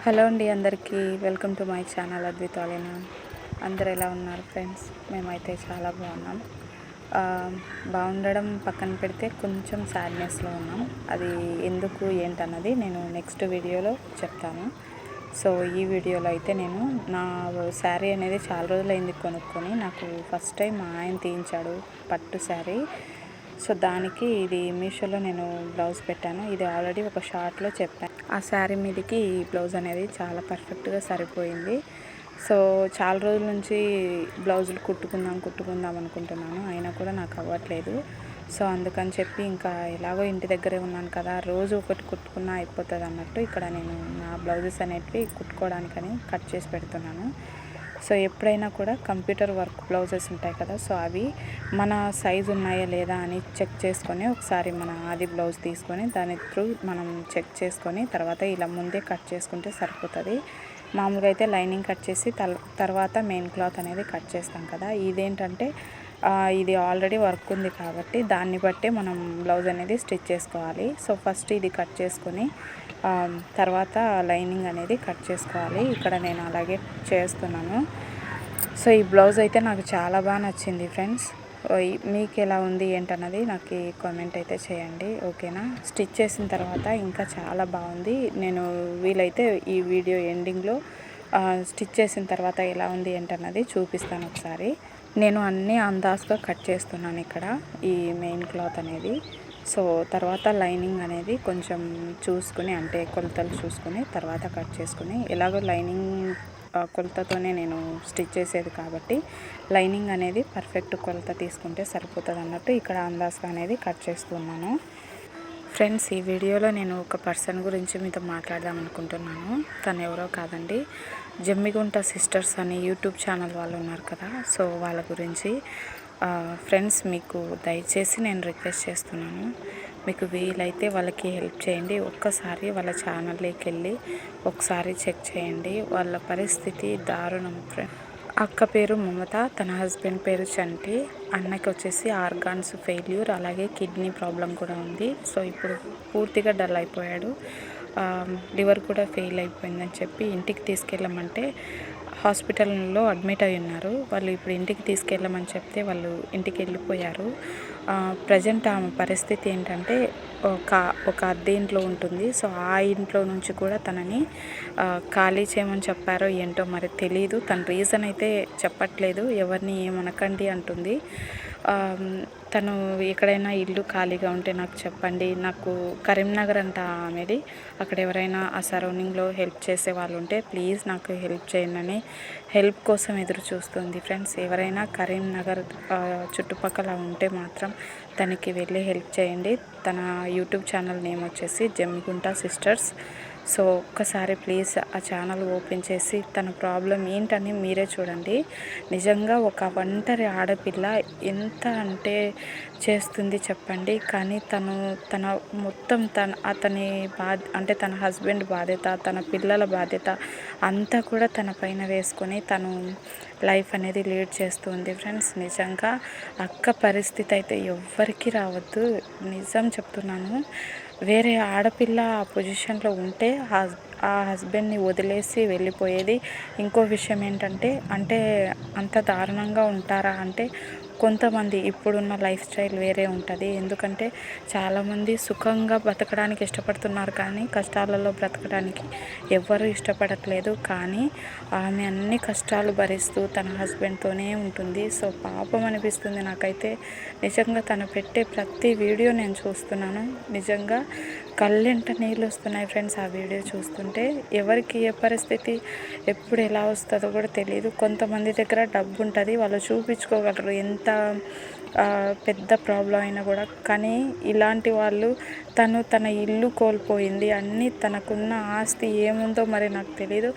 Hello అండి, అందరికీ welcome to my channel అద్వితాలేనా. అందరు ఎలా ఉన్నారు ఫ్రెండ్స్? మేమైతే చాలా బాగున్నాం. బాగుండడం పక్కన పెడితే కొంచెం సాడ్నెస్లో ఉన్నాం. అది ఎందుకు ఏంటన్నది నేను నెక్స్ట్ వీడియోలో చెప్తాను. సో ఈ వీడియోలో అయితే నేను నా శారీ అనేది చాలా రోజులైంది కొనుక్కొని. నాకు ఫస్ట్ టైం మా ఆయన తీయించాడు పట్టు శారీ. సో దానికి ఇది మీషోలో నేను బ్లౌజ్ పెట్టాను. ఇది ఆల్రెడీ ఒక షార్ట్లో చెప్పాను. ఆ శారీ మీదకి ఈ బ్లౌజ్ అనేది చాలా పర్ఫెక్ట్గా సరిపోయింది. సో చాలా రోజుల నుంచి బ్లౌజులు కుట్టుకుందాం అనుకుంటున్నాను, అయినా కూడా నాకు అవ్వట్లేదు. సో అందుకని చెప్పి ఇంకా ఎలాగో ఇంటి దగ్గరే ఉన్నాను కదా, రోజు ఒకటి కుట్టుకున్నా అయిపోతుంది అన్నట్టు ఇక్కడ నేను నా బ్లౌజెస్ అనేటివి కుట్టుకోవడానికని కట్ చేసి పెడుతున్నాను. సో ఎప్పుడైనా కూడా కంప్యూటర్ వర్క్ బ్లౌజెస్ ఉంటాయి కదా, సో అవి మన సైజు ఉన్నాయా లేదా అని చెక్ చేసుకొని ఒకసారి మన ఆది బ్లౌజ్ తీసుకొని దాని త్రూ మనం చెక్ చేసుకొని తర్వాత ఇలా ముందే కట్ చేసుకుంటే సరిపోతుంది. మామూలుగా అయితే లైనింగ్ కట్ చేసి తర్వాత మెయిన్ క్లాత్ అనేది కట్ చేస్తాం కదా. ఇదేంటంటే ఇది ఆల్రెడీ వర్క్ ఉంది కాబట్టి దాన్ని బట్టే మనం బ్లౌజ్ అనేది స్టిచ్ చేసుకోవాలి. సో ఫస్ట్ ఇది కట్ చేసుకొని తర్వాత లైనింగ్ అనేది కట్ చేసుకోవాలి. ఇక్కడ నేను అలాగే చేస్తున్నాను. సో ఈ బ్లౌజ్ అయితే నాకు చాలా బాగా నచ్చింది ఫ్రెండ్స్. మీకు ఎలా ఉంది ఏంటన్నది నాకు కామెంట్ అయితే చేయండి, ఓకేనా. స్టిచ్ చేసిన తర్వాత ఇంకా చాలా బాగుంది. నేను వీలైతే ఈ వీడియో ఎండింగ్లో స్టిచ్ చేసిన తర్వాత ఎలా ఉంది ఏంటన్నది చూపిస్తాను ఒకసారి. నేను అన్నీ అందాజుగా కట్ చేస్తున్నాను ఇక్కడ ఈ మెయిన్ క్లాత్ అనేది. సో తర్వాత లైనింగ్ అనేది కొంచెం చూసుకుని, అంటే కొలతలు చూసుకుని తర్వాత కట్ చేసుకుని, ఎలాగో లైనింగ్ కొలతతోనే నేను స్టిచ్ చేసేది కాబట్టి లైనింగ్ అనేది పర్ఫెక్ట్ కొలత తీసుకుంటే సరిపోతుంది అన్నట్టు ఇక్కడ అందాజుగా అనేది కట్ చేస్తున్నాను. ఫ్రెండ్స్, ఈ వీడియోలో నేను ఒక పర్సన్ గురించి మీతో మాట్లాడదాం అనుకుంటున్నాను. తను ఎవరో కాదండి, జమ్మిగుంట సిస్టర్స్ అని యూట్యూబ్ ఛానల్ వాళ్ళు ఉన్నారు కదా, సో వాళ్ళ గురించి. ఫ్రెండ్స్, మీకు దయచేసి నేను రిక్వెస్ట్ చేస్తున్నాను, మీకు వీలైతే వాళ్ళకి హెల్ప్ చేయండి. ఒక్కసారి వాళ్ళ ఛానల్లోకి వెళ్ళి ఒకసారి చెక్ చేయండి. వాళ్ళ పరిస్థితి దారుణం ఫ్రెండ్. అక్క పేరు మమత, తన హస్బెండ్ పేరు చంటి. అన్నకి వచ్చేసి ఆర్గాన్స్ ఫెయిల్యూర్, అలాగే కిడ్నీ ప్రాబ్లం కూడా ఉంది. సో ఇప్పుడు పూర్తిగా డల్ అయిపోయాడు. లివర్ కూడా ఫెయిల్ అయిపోయిందని చెప్పి ఇంటికి తీసుకెళ్ళమంటే హాస్పిటల్లో అడ్మిట్ అయి ఉన్నారు. వాళ్ళు ఇప్పుడు ఇంటికి తీసుకెళ్ళమని చెప్తే వాళ్ళు ఇంటికి వెళ్ళిపోయారు. ప్రజెంట్ ఆమె పరిస్థితి ఏంటంటే ఒక అద్దె ఇంట్లో ఉంటుంది. సో ఆ ఇంట్లో నుంచి కూడా తనని ఖాళీ చేయమని చెప్పారో ఏంటో మరి తెలీదు. తన రీజన్ అయితే చెప్పట్లేదు, ఎవరిని ఏమనకండి అంటుంది. తను ఎక్కడైనా ఇల్లు ఖాళీగా ఉంటే నాకు చెప్పండి. నాకు కరీంనగర్ అంట ఆమెది, అక్కడ ఎవరైనా ఆ సరౌండింగ్లో హెల్ప్ చేసే వాళ్ళు ఉంటే ప్లీజ్ నాకు హెల్ప్ చేయండి అని హెల్ప్ కోసం ఎదురు చూస్తుంది ఫ్రెండ్స్. ఎవరైనా కరీంనగర్ చుట్టుపక్కల ఉంటే మాత్రం తనకి వెళ్ళి హెల్ప్ చేయండి. తన యూట్యూబ్ ఛానల్ నేమ్ వచ్చేసి జమ్మిగుంట సిస్టర్స్. సో ఒక్కసారి ప్లీజ్ ఆ ఛానల్ ఓపెన్ చేసి తన ప్రాబ్లం ఏంటని మీరే చూడండి. నిజంగా ఒక ఒంటరి ఆడపిల్ల ఎంత అంటే చేస్తుంది చెప్పండి. కానీ తన మొత్తం అతని అంటే తన హస్బెండ్ బాధ్యత, తన పిల్లల బాధ్యత అంతా కూడా తన పైన వేసుకొని తను లైఫ్ అనేది లీడ్ చేస్తుంది ఫ్రెండ్స్. నిజంగా అక్క పరిస్థితి అయితే ఎవ్వరికి రావద్దు, నిజం చెప్తున్నాను. వేరే ఆడపిల్ల ఆ పొజిషన్లో ఉంటే ఆ హస్బెండ్ని వదిలేసి వెళ్ళిపోయేది. ఇంకో విషయం ఏంటంటే, అంటే అంత దారుణంగా ఉంటారా అంటే కొంతమంది, ఇప్పుడున్న లైఫ్ స్టైల్ వేరే ఉంటుంది. ఎందుకంటే చాలామంది సుఖంగా బ్రతకడానికి ఇష్టపడుతున్నారు కానీ కష్టాలలో బ్రతకడానికి ఎవ్వరూ ఇష్టపడట్లేదు. కానీ ఆమె అన్ని కష్టాలు భరిస్తూ తన హస్బెండ్తోనే ఉంటుంది. సో పాపం అనిపిస్తుంది నాకైతే. నిజంగా తను పెట్టే ప్రతి వీడియో నేను చూస్తున్నాను, నిజంగా కళ్ళెంట నీళ్ళు వస్తున్నాయి ఫ్రెండ్స్ ఆ వీడియో చూస్తుంటే. ఎవరికి ఏ పరిస్థితి ఎప్పుడు ఎలా వస్తుందో కూడా తెలియదు. కొంతమంది దగ్గర డబ్బు ఉంటుంది, వాళ్ళు చూపించుకోగలరు ఎంత పెద్ద ప్రాబ్లం అయినా కూడా. కానీ ఇలాంటి వాళ్ళు తన ఇల్లు కోల్పోయింది, అన్నీ తనకున్న ఆస్తి ఏముందో మరి నాకు తెలీదు,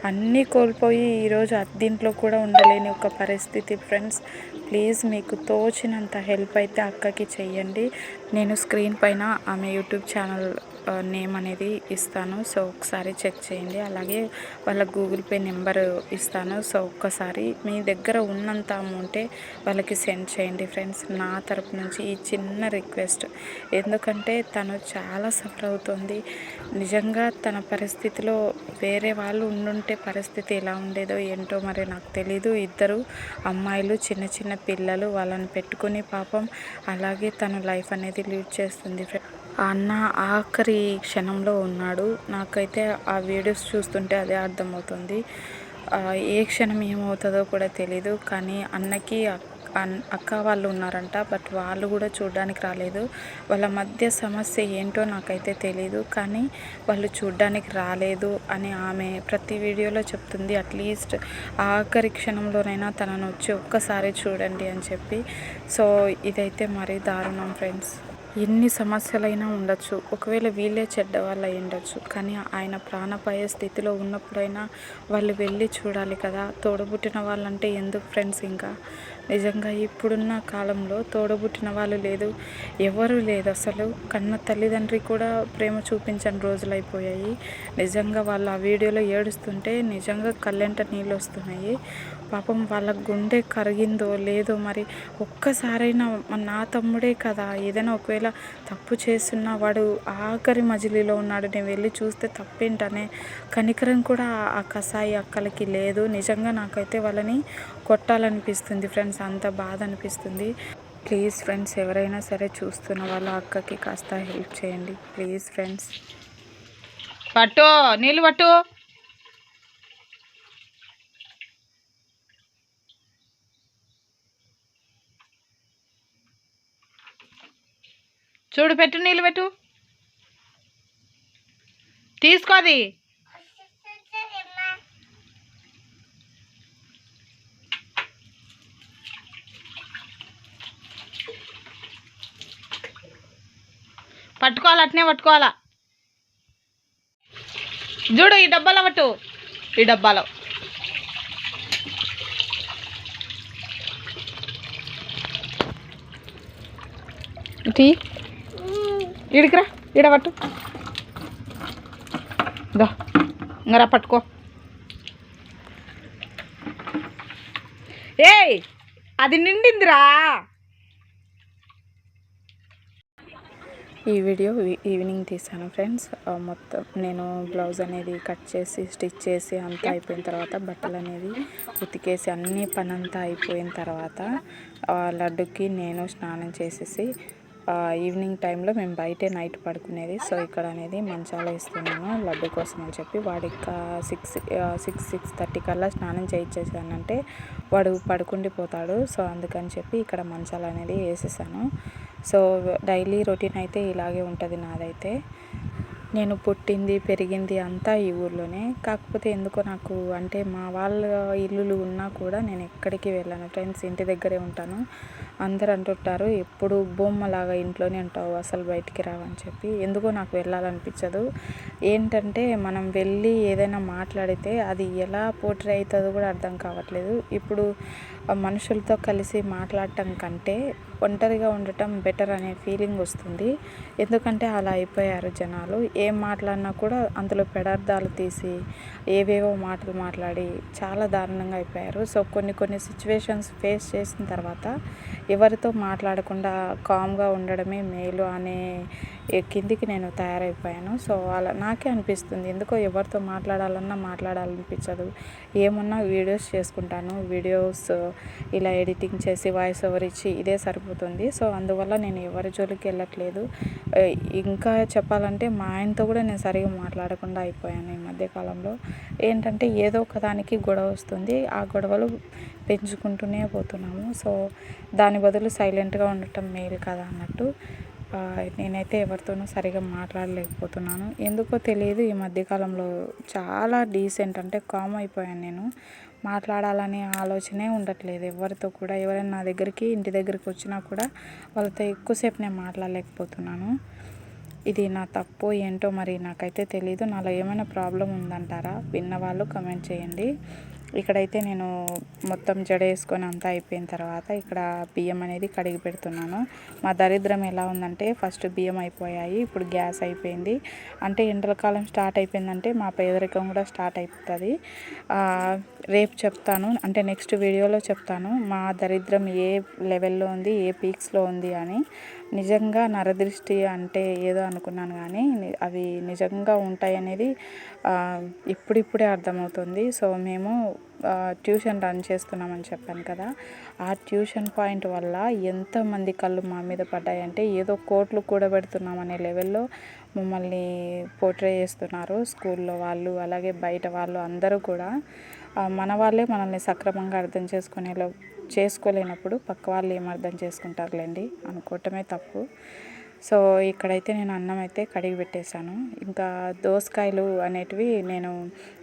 అన్నీ కోల్పోయి ఈరోజు అద్దీంట్లో కూడా ఉండలేని ఒక పరిస్థితి ఫ్రెండ్స్. ప్లీజ్ మీకు తోచినంత హెల్ప్ అయితే అక్కకి చెయ్యండి. నేను స్క్రీన్ పైన ఆమె యూట్యూబ్ ఛానల్ నేమ్ అనేది ఇస్తాను. సో ఒకసారి చెక్ చేయండి. అలాగే వాళ్ళ గూగుల్ పే నెంబర్ ఇస్తాను. సో ఒక్కసారి మీ దగ్గర ఉన్నంత అమౌంటే వాళ్ళకి సెండ్ చేయండి ఫ్రెండ్స్. నా తరపు నుంచి ఈ చిన్న రిక్వెస్ట్. ఎందుకంటే తను చాలా సఫర్ అవుతుంది. నిజంగా తన పరిస్థితిలో వేరే వాళ్ళు ఉండుంటే పరిస్థితి ఎలా ఉండేదో ఏంటో మరి నాకు తెలీదు. ఇద్దరు అమ్మాయిలు, చిన్న చిన్న పిల్లలు, వాళ్ళని పెట్టుకుని పాపం అలాగే తన లైఫ్ అనేది లీడ్ చేస్తుంది. ఆ అన్న ఆఖరి క్షణంలో ఉన్నాడు. నాకైతే ఆ వీడియోస్ చూస్తుంటే అదే అర్థమవుతుంది. ఏ క్షణం ఏమవుతుందో కూడా తెలీదు. కానీ అన్నకి అక్క వాళ్ళు ఉన్నారంట, బట్ వాళ్ళు కూడా చూడడానికి రాలేదు. వాళ్ళ మధ్య సమస్య ఏంటో నాకైతే తెలీదు, కానీ వాళ్ళు చూడడానికి రాలేదు అని ఆమె ప్రతి వీడియోలో చెప్తుంది. అట్లీస్ట్ ఆఖరి క్షణంలోనైనా తనను వచ్చి ఒక్కసారి చూడండి అని చెప్పి. సో ఇదైతే మరీ దారుణం ఫ్రెండ్స్. ఎన్ని సమస్యలైనా ఉండొచ్చు, ఒకవేళ వీళ్ళే చెడ్డవాళ్ళు అయి ఉండొచ్చు, కానీ ఆయన ప్రాణాపాయ స్థితిలో ఉన్నప్పుడైనా వాళ్ళు వెళ్ళి చూడాలి కదా. తోడబుట్టిన వాళ్ళంటే ఎందుకు ఫ్రెండ్స్, ఇంకా నిజంగా ఇప్పుడున్న కాలంలో తోడబుట్టిన వాళ్ళు లేదు, ఎవరు లేదు అసలు. కన్న తల్లిదండ్రి కూడా ప్రేమ చూపించని రోజులు అయిపోయాయి. నిజంగా వాళ్ళు ఆ వీడియోలో ఏడుస్తుంటే నిజంగా కళ్ళెంట నీళ్ళు వస్తున్నాయి. పాపం వాళ్ళ గుండె కరిగిందో లేదో మరి. ఒక్కసారైనా నా తమ్ముడే కదా, ఏదైనా ఒకవేళ తప్పు చేస్తున్నా వాడు ఆఖరి మజిలీలో ఉన్నాడు, నేను వెళ్ళి చూస్తే తప్పేంటనే కనికరం కూడా ఆ కసాయి అక్కలకి లేదు. నిజంగా నాకైతే వాళ్ళని కొట్టాలనిపిస్తుంది ఫ్రెండ్స్, అంత బాధ అనిపిస్తుంది. ప్లీజ్ ఫ్రెండ్స్, ఎవరైనా సరే చూస్తున్న వాళ్ళ అక్కకి కాస్త హెల్ప్ చేయండి ప్లీజ్ ఫ్రెండ్స్. పట్టు నీళ్ళు పట్టు. చూడు, పెట్టు, నీళ్ళు పెట్టు, తీసుకోది. పట్టుకోవాలి, అట్నే పట్టుకోవాలా. చూడు, ఈ డబ్బాలో పట్టు, ఈ డబ్బాలో. టీ ఇడికిరా, ఈడ పట్టు. దా ఇంగరా పట్టుకో. ఏయ్, అది నిండిందిరా. ఈ వీడియో ఈవినింగ్ తీసాను ఫ్రెండ్స్. మొత్తం నేను బ్లౌజ్ అనేది కట్ చేసి స్టిచ్ చేసి అంతా అయిపోయిన తర్వాత, బట్టలు అనేది ఉతికేసి అన్ని పని అంతా అయిపోయిన తర్వాత లడ్డుకి నేను స్నానం చేసేసి ఈవినింగ్ టైంలో మేము బయటే నైట్ పడుకునేది. సో ఇక్కడ అనేది మంచాలు వేస్తున్నాను లడ్డు కోసం అని చెప్పి. వాడికి 6:30 కల్లా స్నానం చేయించేసానంటే వాడు పడుకుండిపోతాడు. సో అందుకని చెప్పి ఇక్కడ మంచాలు అనేది వేసేసాను. సో డైలీ రొటీన్ అయితే ఇలాగే ఉంటుంది నాదైతే. నేను పుట్టింది పెరిగింది అంతా ఈ ఊర్లోనే. కాకపోతే ఎందుకో నాకు అంటే మా వాళ్ళ ఇల్లులు ఉన్నా కూడా నేను ఎక్కడికి వెళ్ళాను ఫ్రెండ్స్, ఇంటి దగ్గరే ఉంటాను. అందరు అంటుంటారు ఎప్పుడు బొమ్మలాగా ఇంట్లోనే ఉంటావు, అసలు బయటికి రావని చెప్పి. ఎందుకో నాకు వెళ్ళాలనిపించదు. ఏంటంటే మనం వెళ్ళి ఏదైనా మాట్లాడితే అది ఎలా పోట్రే అవుతుందో కూడా అర్థం కావట్లేదు. ఇప్పుడు మనుషులతో కలిసి మాట్లాడటం కంటే ఒంటరిగా ఉండటం బెటర్ అనే ఫీలింగ్ వస్తుంది. ఎందుకంటే అలా అయిపోయారు జనాలు. ఏం మాట్లాడినా కూడా అందులో పెడార్థాలు తీసి ఏవేవో మాటలు మాట్లాడి చాలా దారుణంగా అయిపోయారు. సో కొన్ని సిచ్యువేషన్స్ ఫేస్ చేసిన తర్వాత ఎవరితో మాట్లాడకుండా కామ్గా ఉండడమే మేలు అనే కిందికి నేను తయారైపోయాను. సో అలా నాకే అనిపిస్తుంది, ఎందుకో ఎవరితో మాట్లాడాలన్నా మాట్లాడాలనిపించదు. ఏమన్నా వీడియోస్ చేసుకుంటాను, వీడియోస్ ఇలా ఎడిటింగ్ చేసి వాయిస్ ఓవర్ ఇచ్చి ఇదే సరిపోతుంది. సో అందువల్ల నేను ఎవరి జోలికి వెళ్ళట్లేదు. ఇంకా చెప్పాలంటే మా ఆయనతో కూడా నేను సరిగా మాట్లాడకుండా అయిపోయాను ఈ మధ్యకాలంలో. ఏంటంటే ఏదో ఒక దానికి గొడవ వస్తుంది, ఆ గొడవలు పెంచుకుంటూనే పోతున్నాము. సో దాని బదులు సైలెంట్గా ఉండటం మేలు కదా అన్నట్టు నేనైతే ఎవరితోనూ సరిగా మాట్లాడలేకపోతున్నాను. ఎందుకో తెలియదు, ఈ మధ్యకాలంలో చాలా డీసెంట్ అంటే కామ్ అయిపోయాను నేను. మాట్లాడాలనే ఆలోచనే ఉండట్లేదు ఎవరితో కూడా. ఎవరైనా నా దగ్గరికి ఇంటి దగ్గరికి వచ్చినా కూడా వాళ్ళతో ఎక్కువసేపు నేను మాట్లాడలేకపోతున్నాను. ఇది నా తప్పు ఏంటో మరి నాకైతే తెలీదు. నాలో ఏమైనా ప్రాబ్లం ఉందంటారా? విన్నవాళ్ళు కమెంట్ చేయండి. ఇక్కడైతే నేను మొత్తం జడ వేసుకొని అంతా అయిపోయిన తర్వాత ఇక్కడ బియ్యం అనేది కడిగి పెడుతున్నాను. మా దరిద్రం ఎలా ఉందంటే ఫస్ట్ బియ్యం అయిపోయాయి, ఇప్పుడు గ్యాస్ అయిపోయింది. అంటే ఎండల కాలం స్టార్ట్ అయిపోయిందంటే మా పేదరికం కూడా స్టార్ట్ అయిపోతుంది. రేపు చెప్తాను, అంటే నెక్స్ట్ వీడియోలో చెప్తాను మా దరిద్రం ఏ లెవెల్లో ఉంది, ఏ పీక్స్లో ఉంది అని. నిజంగా నరదృష్టి అంటే ఏదో అనుకున్నాను కానీ అవి నిజంగా ఉంటాయి అనేది ఇప్పుడిప్పుడే అర్థమవుతుంది. సో మేము ట్యూషన్ రన్ చేస్తున్నామని చెప్పాను కదా, ఆ ట్యూషన్ పాయింట్ వల్ల ఎంతమంది కళ్ళు మా మీద పడ్డాయంటే ఏదో కోట్లు కూడబెడుతున్నాం అనే లెవెల్లో మమ్మల్ని పోర్ట్రే చేస్తున్నారు స్కూల్లో వాళ్ళు, అలాగే బయట వాళ్ళు అందరూ కూడా. మన వాళ్ళే మనల్ని సక్రమంగా అర్థం చేసుకోలేనప్పుడు పక్క వాళ్ళు ఏం అర్థం చేసుకుంటారులేండి అనుకోవటమే తప్పు. సో ఇక్కడైతే నేను అన్నం అయితే కడిగి పెట్టేశాను. ఇంకా దోసకాయలు అనేటివి నేను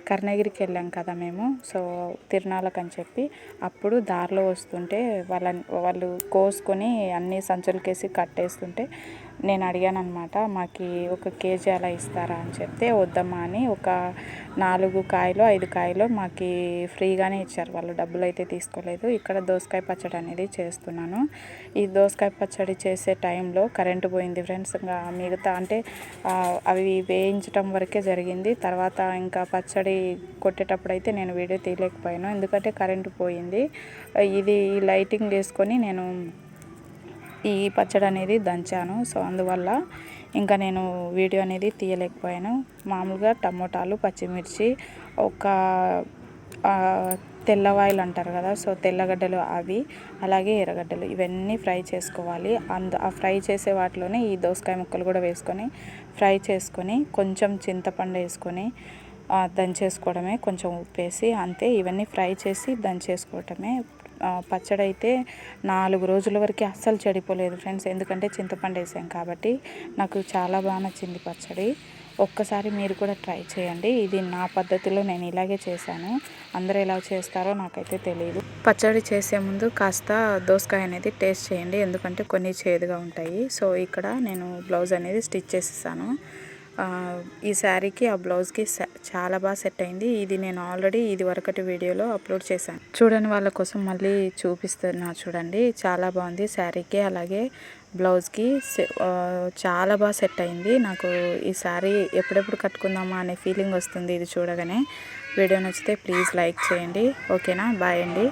కర్ణగిరికి వెళ్ళాం కదా మేము, సో తిరునాళ్ళకు అని చెప్పి అప్పుడు దారిలో వస్తుంటే వాళ్ళు కోసుకొని అన్ని సంచులకేసి కట్టేస్తుంటే నేను అడిగాను అనమాట, మాకు 1 కేజీ అలా ఇస్తారా అని చెప్తే వద్దమ్మా అని ఒక 4 కాయలు 5 కాయలు మాకు ఫ్రీగానే ఇచ్చారు వాళ్ళు, డబ్బులు అయితే తీసుకోలేదు. ఇక్కడ దోసకాయ పచ్చడి అనేది చేస్తున్నాను. ఈ దోసకాయ పచ్చడి చేసే టైంలో కరెంటు పోయింది ఫ్రెండ్స్. ఇంకా మిగతా అంటే అవి వేయించడం వరకే జరిగింది. తర్వాత ఇంకా పచ్చడి కొట్టేటప్పుడు అయితే నేను వీడియో తీయలేకపోయాను ఎందుకంటే కరెంటు పోయింది. ఇది లైటింగ్ వేసుకొని నేను ఈ పచ్చడి అనేది దంచాను. సో అందువల్ల ఇంకా నేను వీడియో అనేది తీయలేకపోయాను. మామూలుగా టమోటాలు, పచ్చిమిర్చి, ఒక తెల్లవాయిలు అంటారు కదా, సో తెల్లగడ్డలు అవి, అలాగే ఎర్రగడ్డలు ఇవన్నీ ఫ్రై చేసుకోవాలి. ఆ ఫ్రై చేసే వాటిలోనే ఈ దోసకాయ ముక్కలు కూడా వేసుకొని ఫ్రై చేసుకొని కొంచెం చింతపండు వేసుకొని దంచేసుకోవడమే, కొంచెం ఉప్పు వేసి అంతే. ఇవన్నీ ఫ్రై చేసి దంచేసుకోవటమే. పచ్చడి అయితే 4 రోజుల వరకు అస్సలు చెడిపోలేదు ఫ్రెండ్స్, ఎందుకంటే చింతపండు వేసాం కాబట్టి. నాకు చాలా బాగా నచ్చింది పచ్చడి. ఒక్కసారి మీరు కూడా ట్రై చేయండి. ఇది నా పద్ధతిలో నేను ఇలాగే చేశాను, అందరూ ఎలా చేస్తారో నాకైతే తెలియదు. పచ్చడి చేసే ముందు కాస్త దోసకాయ అనేది టేస్ట్ చేయండి, ఎందుకంటే కొన్ని చేదుగా ఉంటాయి. సో ఇక్కడ నేను బ్లౌజ్ అనేది స్టిచ్ చేసేసాను. ఈ శారీకి ఆ బ్లౌజ్కి చాలా బాగా సెట్ అయింది. ఇది నేను ఆల్రెడీ ఇది వరకటి వీడియోలో అప్లోడ్ చేశాను, చూడని వాళ్ళ కోసం మళ్ళీ చూపిస్తున్నా చూడండి. చాలా బాగుంది శారీకి అలాగే బ్లౌజ్కి, చాలా బాగా సెట్ అయింది. నాకు ఈ శారీ ఎప్పుడెప్పుడు కట్టుకుందామా అనే ఫీలింగ్ వస్తుంది ఇది చూడగానే. వీడియో నచ్చితే ప్లీజ్ లైక్ చేయండి. ఓకేనా, బాయ్ అండి.